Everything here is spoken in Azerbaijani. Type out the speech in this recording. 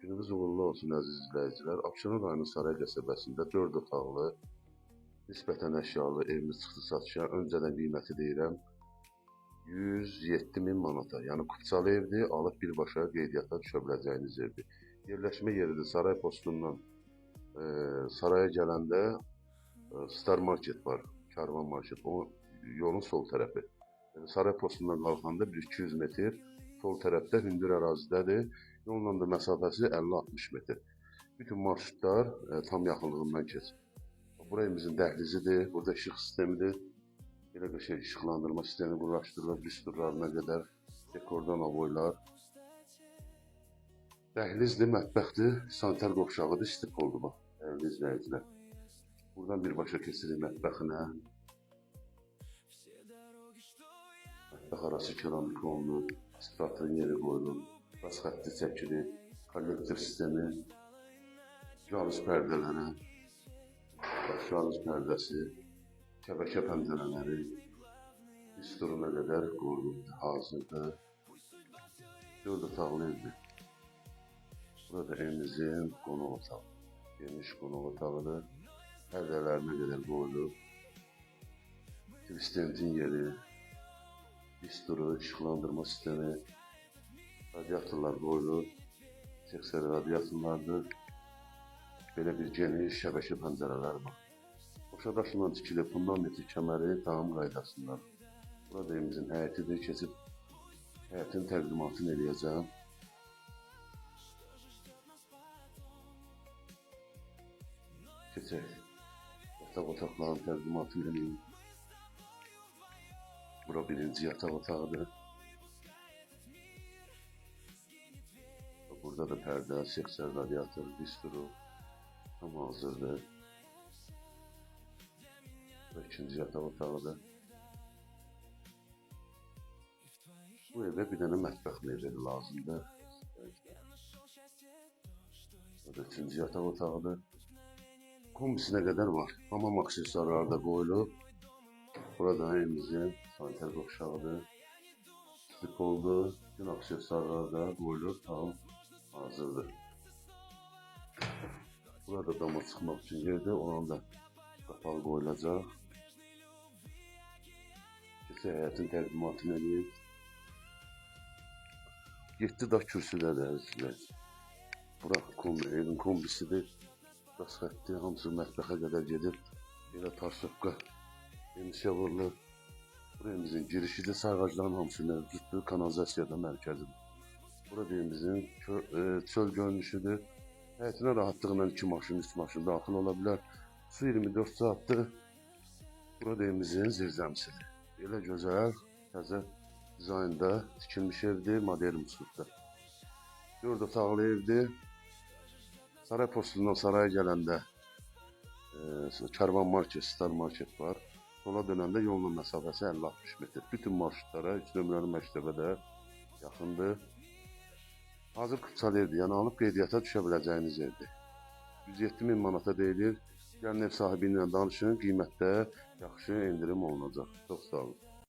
Gününüz uğurlu olsun əziz izləyicilər. Abşeron rayonu Saray qəsəbəsində 4 otaqlı, nisbətən əşyalı evimiz çıxdı satışa. Öncədən qiyməti deyirəm 107 min manata. Yəni kupçalı evdir, alıb birbaşa qeydiyyata düşə biləcəyiniz evdir. Yerləşmə yeridir Saray postundan saraya gələndə Star Market var, Karvan Market. O yolun sol tərəfi. Yəni Saray postundan qalxanda 1-200 metr sol tərəfdə hündür ərazidədir. Yolla da məsafəsi 50-60 metr. Bütün marşrutlar tam yaxınlığından keçir. Bura evimizin dəhlizidir, burada işıq sistemidir. Belə bir şey, işıqlandırma sistemi quraşdırılır, büsturlarına qədər, dekordan avoylar. Dəhlizdir, mətbəxdir, sanitar qovşağıdır, istif oldu bax, dəyərli izləyicilər. Buradan birbaşa keçirik mətbəxinə. Mətbəx arası keramik olunur, istifadın yeri qoyulur. Qaz xətti çəkilir, kollektor sistemi, şalus pərdələri, şalus pərdəsi, şəbəkə pəncərələri, üstürünə qədər qoyulubdur, hazırdır. 4 otaqlı evdir. Burada evimizin qonaq otağı, geniş qonaq otağıdır. Pərdələrinə qədər qoyulub. Tristentin yeri, üstürü, işıqlandırma sistemi, radiatorlar qoyulur, seksəli radiatorlardır. Belə bir geniş şəbəkə pəncərələr var. Boşa daşından tikilib fundamentli kəməri tamam qaydasındadır. Burada evimizin həyətidir, keçib həyətin təqdimatını eləyəcəm. Keçək, yataq otaqlarının təqdimatını eləyim. Bura birinci yataq otağıdır. Burada da pərdə, seksər, radiator, bistro tam hazırdır. Bu ikinci yataq otağıdır. Bu evə bir dənə mətbəx mebeli lazımdır. Bu da üçüncü yataq otağıdır. Kombisinə qədər var. Hamam aksesuarları da qoyulub. Burada evimizin sanitar qovşağıdır. Stif oldu. Bütün aksesuarları da qoyulub, tam hazırdır. Burada dama çıxmaq üçün yerdir, onun da qapağı qoyulacaq. Keçək həyətin təqdimatını eləyib. 7 daş kürsüdədir əzizlər. Bura evin kombisidir. Qaz xətti, hamısı mətbəxə qədər gedir. Belə tarsıqqa enişə vurulur. Bura evimizin girişidir, sayğacların hamısı mövcuddur, kanalizasiyada mərkəzidir. Burada evimizin çöl görünüşüdür. Həyətinə rahatlıqla 2 maşın, 3 maşın daxil ola bilər. Su 24 saatdır. Burada evimizin zirzəmisidir. Belə gözəl, təzə dizaynda tikilmiş evdir, modern üslubda. 4 otaqlı evdir. Saray postundan saraya gələndə Karvan Market, Star Market var. Sola dönəndə yolla məsafəsi 50-60 metr. Bütün marşrutlara 3 nömrəli məktəbədə yaxındır. Hazır kupçalı evdir, yəni alıb qeydiyyata düşə biləcəyiniz evdir. 107 min manata deyilir. Gəlin ev sahibi ilə danışın, qiymətdə yaxşı endirim olunacaq. Çox sağ olun.